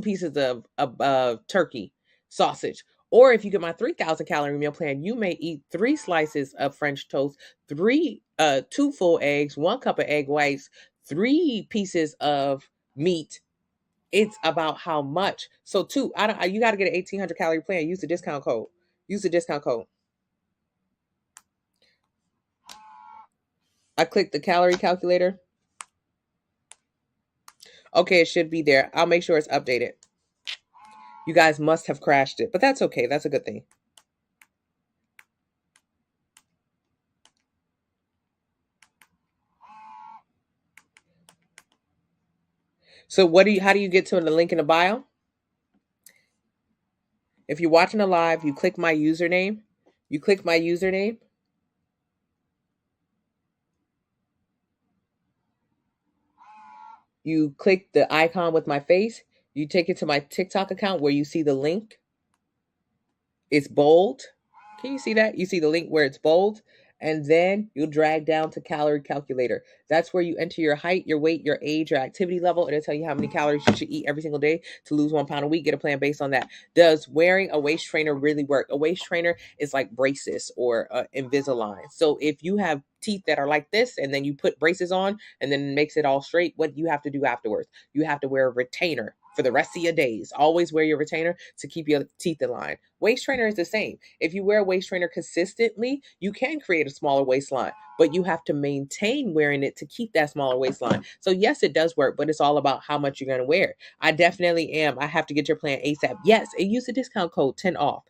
pieces of turkey sausage. Or if you get my 3,000 calorie meal plan, you may eat 3 slices of French toast, 2 full eggs, 1 cup of egg whites, 3 pieces of meat. It's about how much. So you got to get an 1,800 calorie plan. Use the discount code. Use the discount code. I clicked the calorie calculator. Okay, it should be there. I'll make sure it's updated. You guys must have crashed it, but that's okay. That's a good thing. So how do you get to the link in the bio? If you're watching a live, you click my username. You click my username. You click the icon with my face. You take it to my TikTok account where you see the link. It's bold. Can you see that? You see the link where it's bold, and then you'll drag down to calorie calculator. That's where you enter your height, your weight, your age, your activity level. It'll tell you how many calories you should eat every single day to lose 1 pound a week. Get a plan based on that. Does wearing a waist trainer really work? A waist trainer is like braces or Invisalign. So if you have teeth that are like this and then you put braces on and then it makes it all straight, what do you have to do afterwards? You have to wear a retainer for the rest of your days. Always wear your retainer to keep your teeth in line. Waist trainer is the same. If you wear a waist trainer consistently, you can create a smaller waistline, but you have to maintain wearing it to keep that smaller waistline. So yes, it does work, but it's all about how much you're going to wear. I definitely am. I have to get your plan ASAP. Yes, and use the discount code 10 off.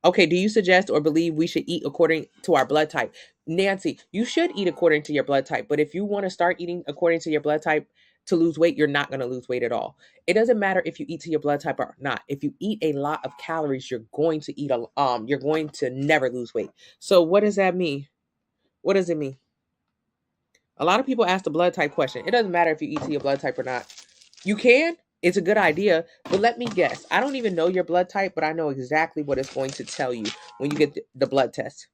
Okay, do you suggest or believe we should eat according to our blood type? Nancy, you should eat according to your blood type, but if you want to start eating according to your blood type to lose weight, you're not going to lose weight at all. It doesn't matter if you eat to your blood type or not. If you eat a lot of calories, you're going to never lose weight. So what does that mean? What does it mean? A lot of people ask the blood type question. It doesn't matter if you eat to your blood type or not. You can. It's a good idea, but let me guess. I don't even know your blood type, but I know exactly what it's going to tell you when you get the blood test.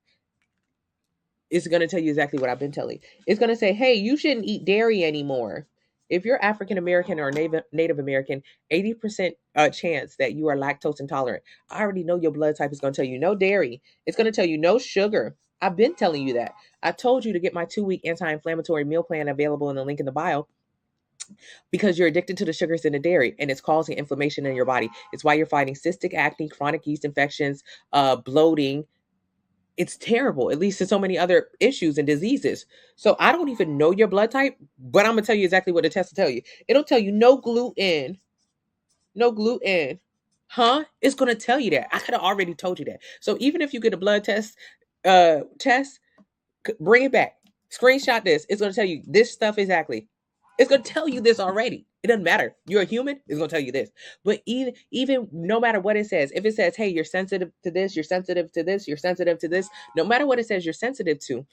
It's going to tell you exactly what I've been telling. It's going to say, hey, you shouldn't eat dairy anymore. If you're African American or Native American, 80% chance that you are lactose intolerant. I already know your blood type is going to tell you no dairy. It's going to tell you no sugar. I've been telling you that. I told you to get my 2-week anti-inflammatory meal plan available in the link in the bio, because you're addicted to the sugars in the dairy and it's causing inflammation in your body. It's why you're fighting cystic acne, chronic yeast infections, bloating. It's terrible. It leads to so many other issues and diseases. So I don't even know your blood type, but I'm going to tell you exactly what the test will tell you. It'll tell you no gluten, Huh? It's going to tell you that. I could have already told you that. So even if you get a blood test, bring it back. Screenshot this. It's going to tell you this stuff exactly. It's going to tell you this already. It doesn't matter. You're a human. It's going to tell you this. But even no matter what it says, if it says, hey, you're sensitive to this, you're sensitive to this, you're sensitive to this, no matter what it says you're sensitive to,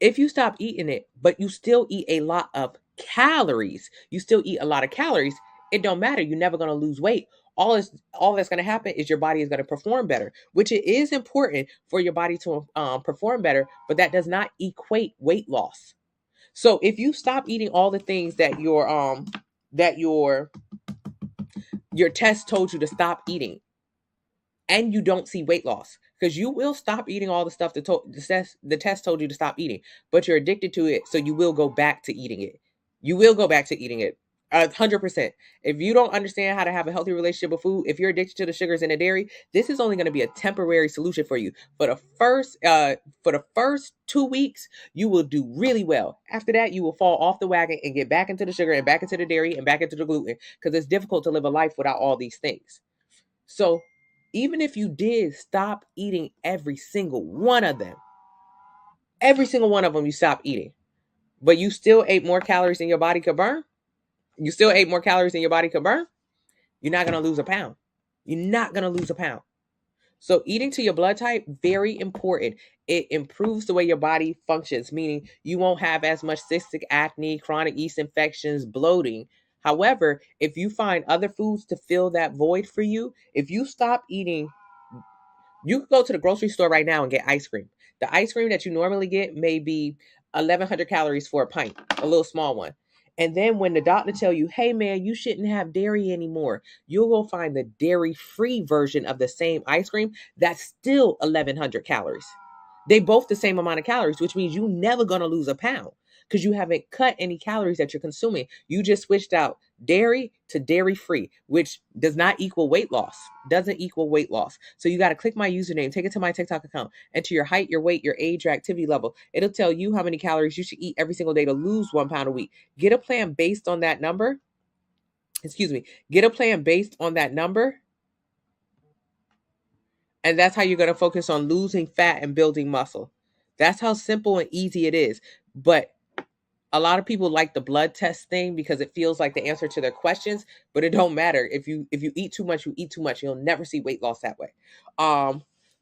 if you stop eating it, but you still eat a lot of calories, it don't matter. You're never going to lose weight. All that's going to happen is your body is going to perform better, which it is important for your body to perform better, but that does not equate weight loss. So if you stop eating all the things that your test told you to stop eating, and you don't see weight loss, because you will stop eating all the stuff the test told you to stop eating, but you're addicted to it, so you will go back to eating it. You will go back to eating it 100%. If you don't understand how to have a healthy relationship with food, if you're addicted to the sugars and the dairy, this is only going to be a temporary solution for you. For the first 2 weeks, you will do really well. After that, you will fall off the wagon and get back into the sugar and back into the dairy and back into the gluten, because it's difficult to live a life without all these things. So even if you did stop eating every single one of them you stop eating, but you still ate more calories than your body could burn, you're not going to lose a pound. You're not going to lose a pound. So eating to your blood type, very important. It improves the way your body functions, meaning you won't have as much cystic acne, chronic yeast infections, bloating. However, if you find other foods to fill that void for you, if you stop eating, you could go to the grocery store right now and get ice cream. The ice cream that you normally get may be 1,100 calories for a pint, a little small one. And then when the doctor tell you, hey man, you shouldn't have dairy anymore, you'll go find the dairy-free version of the same ice cream that's still 1,100 calories. They both the same amount of calories, which means you're never going to lose a pound, because you haven't cut any calories that you're consuming. You just switched out dairy to dairy free, which does not equal weight loss. Doesn't equal weight loss. So you got to click my username, take it to my TikTok account, enter your height, your weight, your age, your activity level. It'll tell you how many calories you should eat every single day to lose 1 pound a week. Get a plan based on that number. Get a plan based on that number. And that's how you're going to focus on losing fat and building muscle. That's how simple and easy it is. But a lot of people like the blood test thing because it feels like the answer to their questions, but it don't matter. If you eat too much, you eat too much. You'll never see weight loss that way.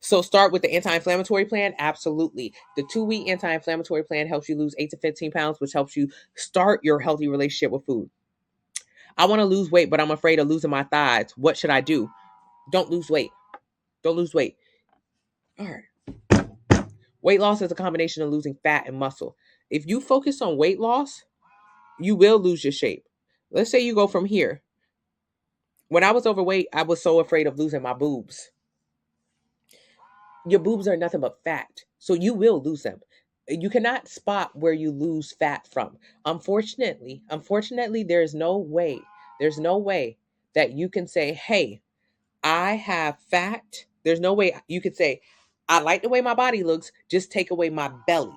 So start with the anti-inflammatory plan. Absolutely. The 2-week anti-inflammatory plan helps you lose 8 to 15 pounds, which helps you start your healthy relationship with food. I want to lose weight, but I'm afraid of losing my thighs. What should I do? Don't lose weight. Don't lose weight. All right. Weight loss is a combination of losing fat and muscle. If you focus on weight loss, you will lose your shape. Let's say you go from here. When I was overweight, I was so afraid of losing my boobs. Your boobs are nothing but fat, so you will lose them. You cannot spot where you lose fat from. Unfortunately, there's no way that you can say, hey, I have fat. There's no way you could say, I like the way my body looks, just take away my belly.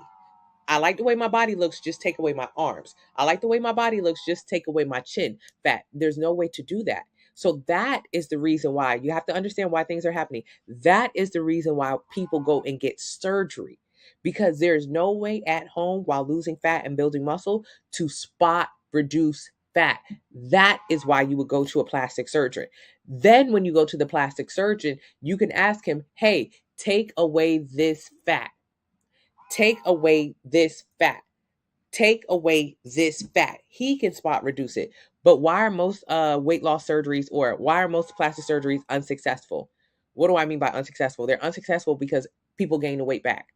I like the way my body looks, just take away my arms. I like the way my body looks, just take away my chin fat. There's no way to do that. So that is the reason why you have to understand why things are happening. That is the reason why people go and get surgery, because there's no way at home while losing fat and building muscle to spot reduce fat. That is why you would go to a plastic surgeon. Then when you go to the plastic surgeon, you can ask him, hey, take away this fat. Take away this fat. Take away this fat. He can spot reduce it. But why are most weight loss surgeries, or why are most plastic surgeries unsuccessful? What do I mean by unsuccessful? They're unsuccessful because people gain the weight back.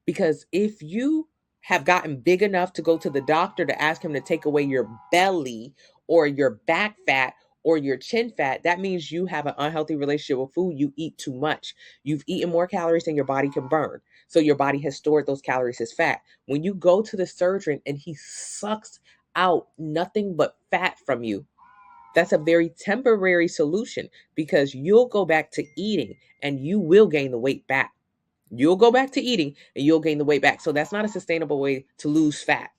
Because if you have gotten big enough to go to the doctor to ask him to take away your belly or your back fat or your chin fat, that means you have an unhealthy relationship with food. You eat too much. You've eaten more calories than your body can burn. So your body has stored those calories as fat. When you go to the surgeon and he sucks out nothing but fat from you, that's a very temporary solution, because you'll go back to eating and you will gain the weight back. You'll go back to eating and you'll gain the weight back. So that's not a sustainable way to lose fat.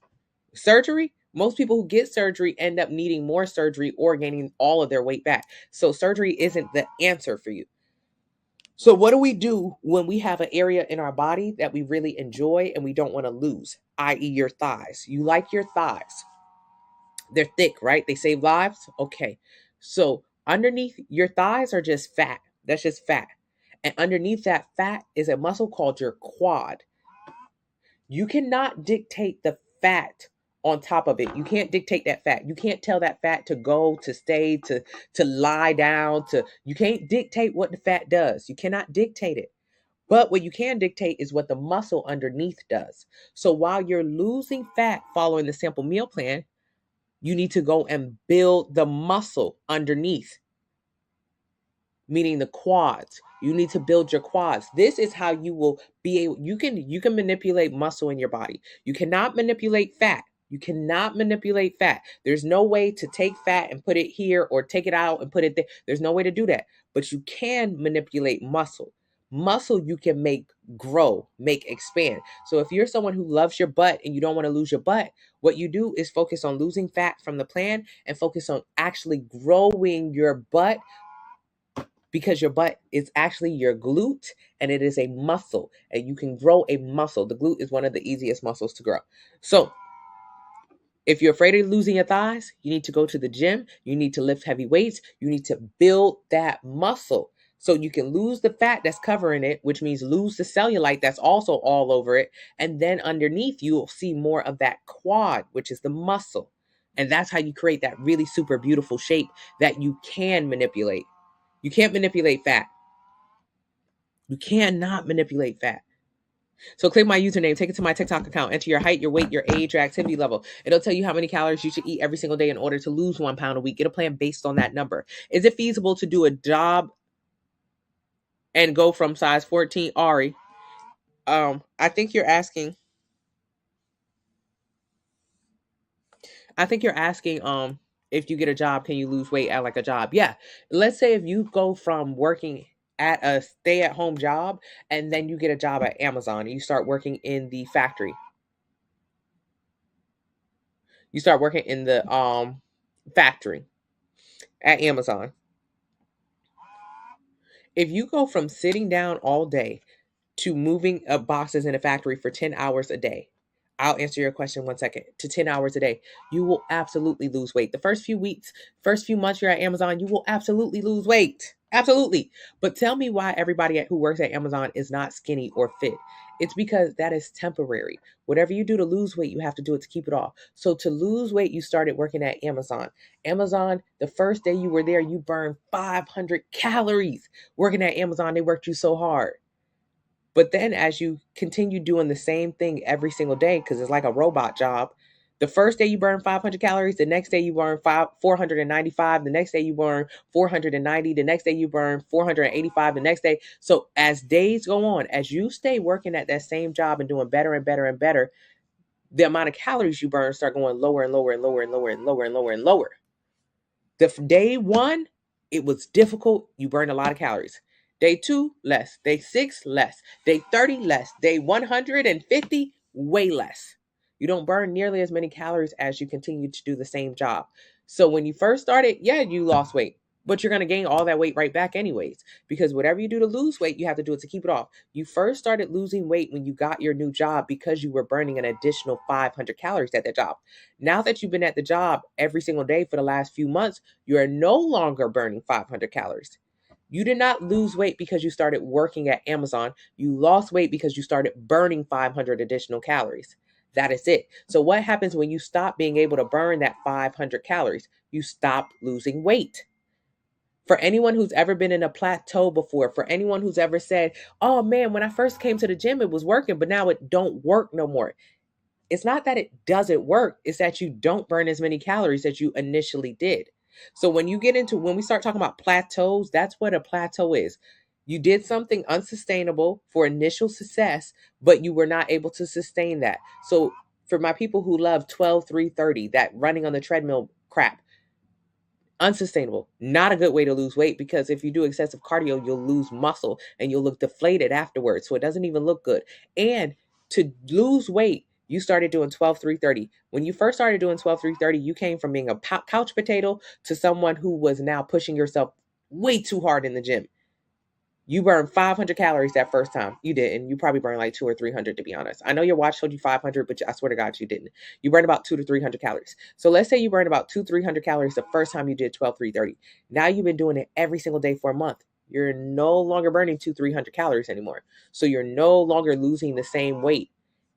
Surgery, Most people who get surgery end up needing more surgery or gaining all of their weight back. So surgery isn't the answer for you. So what do we do when we have an area in our body that we really enjoy and we don't want to lose, i.e. your thighs? You like your thighs. They're thick, right? They save lives. Okay. So underneath your thighs are just fat. That's just fat. And underneath that fat is a muscle called your quad. You cannot dictate the fat on top of it. You can't dictate that fat. You can't tell that fat to go, to stay, to lie down, you can't dictate what the fat does. You cannot dictate it. But what you can dictate is what the muscle underneath does. So while you're losing fat following the simple meal plan, you need to go and build the muscle underneath, meaning the quads. You need to build your quads. This is how you will be able, you can manipulate muscle in your body. You cannot manipulate fat. You cannot manipulate fat. There's no way to take fat and put it here or take it out and put it there. There's no way to do that. But you can manipulate muscle. Muscle you can make grow, make expand. So if you're someone who loves your butt and you don't want to lose your butt, what you do is focus on losing fat from the plan and focus on actually growing your butt, because your butt is actually your glute and it is a muscle and you can grow a muscle. The glute is one of the easiest muscles to grow. So if you're afraid of losing your thighs, you need to go to the gym. You need to lift heavy weights. You need to build that muscle so you can lose the fat that's covering it, which means lose the cellulite that's also all over it. And then underneath, you'll see more of that quad, which is the muscle. And that's how you create that really super beautiful shape that you can manipulate. You can't manipulate fat. You cannot manipulate fat. So click my username, take it to my TikTok account, enter your height, your weight, your age, your activity level. It'll tell you how many calories you should eat every single day in order to lose 1 pound a week. Get a plan based on that number. Is it feasible to do a job and go from size 14? Ari, I think you're asking, if you get a job, can you lose weight at like a job? Yeah. Let's say if you go from working at a stay-at-home job and then you get a job at Amazon and you start working in the factory. You start working in the factory at Amazon. If you go from sitting down all day to moving up boxes in a factory for 10 hours a day, I'll answer your question 1 second, to 10 hours a day, you will absolutely lose weight. The first few weeks, first few months you're at Amazon, you will absolutely lose weight. Absolutely. But tell me why everybody who works at Amazon is not skinny or fit. It's because that is temporary. Whatever you do to lose weight, you have to do it to keep it off. So to lose weight, you started working at Amazon. Amazon, the first day you were there, you burned 500 calories. Working at Amazon, they worked you so hard. But then as you continue doing the same thing every single day, because it's like a robot job, the first day you burn 500 calories, the next day you burn 495, the next day you burn 490, the next day you burn 485, the next day. So as days go on, as you stay working at that same job and doing better and better and better, the amount of calories you burn start going lower and lower and lower and lower and lower and lower and lower. The day one, it was difficult. You burned a lot of calories. Day 2, less. Day 6, less. Day 30, less. Day 150, way less. You don't burn nearly as many calories as you continue to do the same job. So when you first started, yeah, you lost weight, but you're going to gain all that weight right back anyways, because whatever you do to lose weight, you have to do it to keep it off. You first started losing weight when you got your new job because you were burning an additional 500 calories at that job. Now that you've been at the job every single day for the last few months, you are no longer burning 500 calories. You did not lose weight because you started working at Amazon. You lost weight because you started burning 500 additional calories. That is it. So what happens when you stop being able to burn that 500 calories? You stop losing weight. For anyone who's ever been in a plateau before, for anyone who's ever said, oh man, when I first came to the gym, it was working, but now it don't work no more. It's not that it doesn't work. It's that you don't burn as many calories as you initially did. So when we start talking about plateaus, that's what a plateau is. You did something unsustainable for initial success, but you were not able to sustain that. So for my people who love 12-3-30, that running on the treadmill crap, unsustainable, not a good way to lose weight, because if you do excessive cardio, you'll lose muscle and you'll look deflated afterwards. So it doesn't even look good. And to lose weight, You started doing 12-3-30. When you first started doing 12-3-30, you came from being a couch potato to someone who was now pushing yourself way too hard in the gym. You burned 500 calories that first time. You didn't. You probably burned like 200 or 300, to be honest. I know your watch told you 500, but I swear to God, you didn't. You burned about 200 to 300 calories. So let's say you burned about 200-300 calories the first time you did 12-3-30. Now you've been doing it every single day for a month. You're no longer burning 200-300 calories anymore. So you're no longer losing the same weight.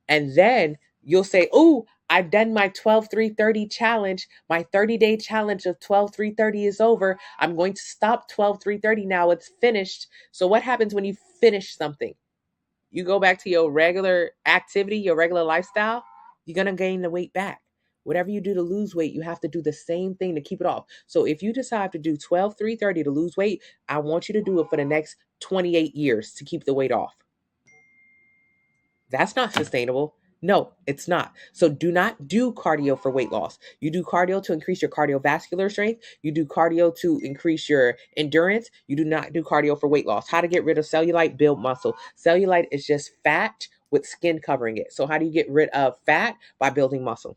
And then you'll say, oh, I've done my 12-3-30 challenge. My 30-day challenge of 12-3-30 is over. I'm going to stop 12-3-30 now. It's finished. So what happens when you finish something? You go back to your regular activity, your regular lifestyle, you're going to gain the weight back. Whatever you do to lose weight, you have to do the same thing to keep it off. So if you decide to do 12-3-30 to lose weight, I want you to do it for the next 28 years to keep the weight off. That's not sustainable. No, it's not. So do not do cardio for weight loss. You do cardio to increase your cardiovascular strength. You do cardio to increase your endurance. You do not do cardio for weight loss. How to get rid of cellulite, build muscle. Cellulite is just fat with skin covering it. So how do you get rid of fat? By building muscle.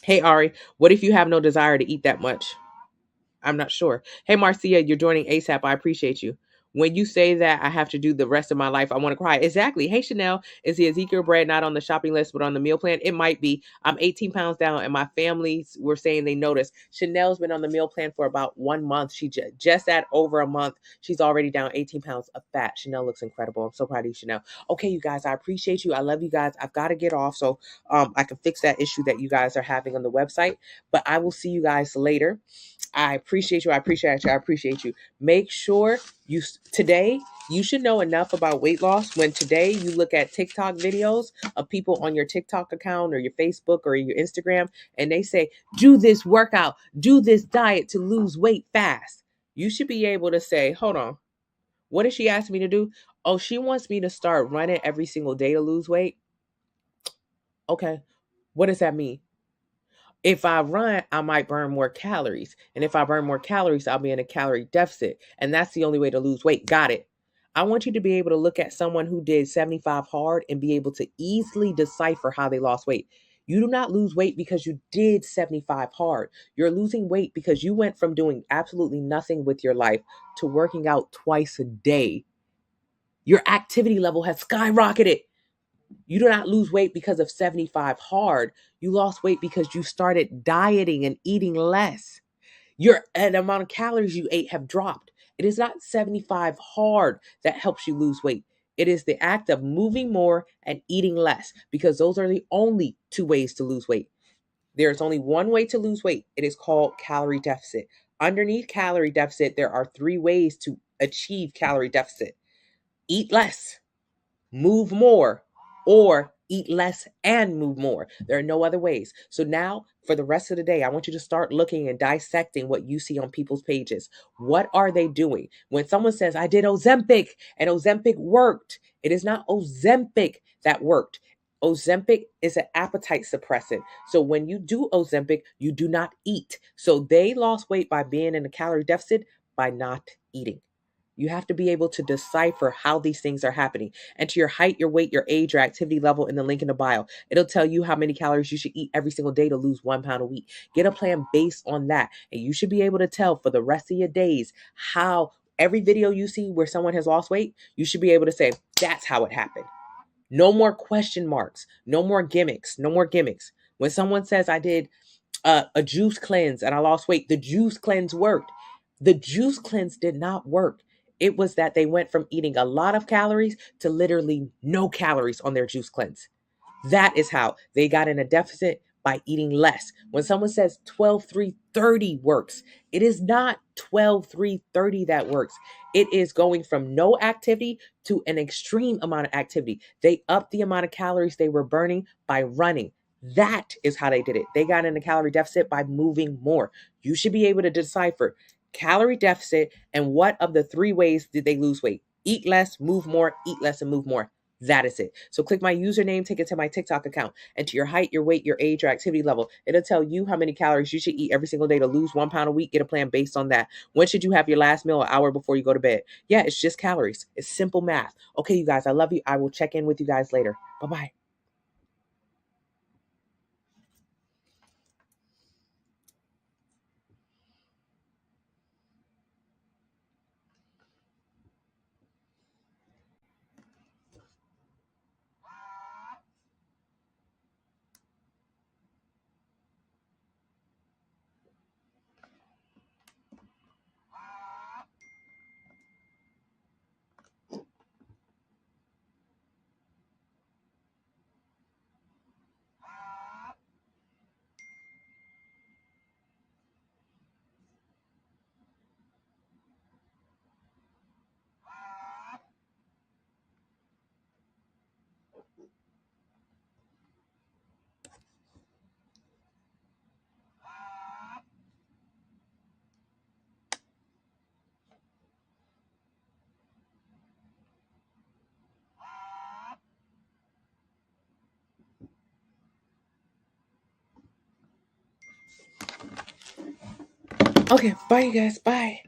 Hey, Ari, what if you have no desire to eat that much? I'm not sure. Hey, Marcia, you're joining ASAP. I appreciate you. When you say that I have to do the rest of my life, I want to cry. Exactly. Hey, Chanel, is the Ezekiel bread not on the shopping list, but on the meal plan? It might be. I'm 18 pounds down, and my family were saying they noticed. Chanel's been on the meal plan for about 1 month. She just at over a month. She's already down 18 pounds of fat. Chanel looks incredible. I'm so proud of you, Chanel. Okay, you guys, I appreciate you. I love you guys. I've got to get off so I can fix that issue that you guys are having on the website. But I will see you guys later. I appreciate you. I appreciate you. I appreciate you. Make sure today you should know enough about weight loss when today you look at TikTok videos of people on your TikTok account or your Facebook or your Instagram, and they say, do this workout, do this diet to lose weight fast. You should be able to say, hold on, what did she ask me to do? Oh, she wants me to start running every single day to lose weight. Okay. What does that mean? If I run, I might burn more calories. And if I burn more calories, I'll be in a calorie deficit. And that's the only way to lose weight. Got it. I want you to be able to look at someone who did 75 hard and be able to easily decipher how they lost weight. You do not lose weight because you did 75 hard. You're losing weight because you went from doing absolutely nothing with your life to working out twice a day. Your activity level has skyrocketed. You do not lose weight because of 75 hard. You lost weight because you started dieting and eating less. The amount of calories you ate have dropped. It is not 75 hard that helps you lose weight. It is the act of moving more and eating less, because those are the only two ways to lose weight. There's only one way to lose weight. It is called calorie deficit. Underneath calorie deficit, there are 3 ways to achieve calorie deficit. Eat less, move more, or eat less and move more. There are no other ways. So now for the rest of the day, I want you to start looking and dissecting what you see on people's pages. What are they doing? When someone says, I did Ozempic and Ozempic worked, it is not Ozempic that worked. Ozempic is an appetite suppressant. So when you do Ozempic, you do not eat. So they lost weight by being in a calorie deficit by not eating. You have to be able to decipher how these things are happening. Enter your height, your weight, your age, your activity level in the link in the bio. It'll tell you how many calories you should eat every single day to lose 1 pound a week. Get a plan based on that. And you should be able to tell for the rest of your days how every video you see where someone has lost weight, you should be able to say, that's how it happened. No more question marks. No more gimmicks. No more gimmicks. When someone says I did a juice cleanse and I lost weight, the juice cleanse worked. The juice cleanse did not work. It was that they went from eating a lot of calories to literally no calories on their juice cleanse. That is how they got in a deficit, by eating less. When someone says 12-3-30 works, it is not 12-3-30 that works. It is going from no activity to an extreme amount of activity. They upped the amount of calories they were burning by running. That is how they did it. They got in a calorie deficit by moving more. You should be able to decipher calorie deficit and what of the 3 ways did they lose weight. Eat less, move more, eat less, and move more. That is it. So click my username, take it to my TikTok account, enter your height, your weight, your age, your activity level. It'll tell you how many calories you should eat every single day to lose 1 pound a week. Get a plan based on that. When should you have your last meal? An hour before you go to bed. Yeah, it's just calories. It's simple math. Okay, you guys, I love you. I will check in with you guys later. Bye-bye. Okay, bye, you guys. Bye.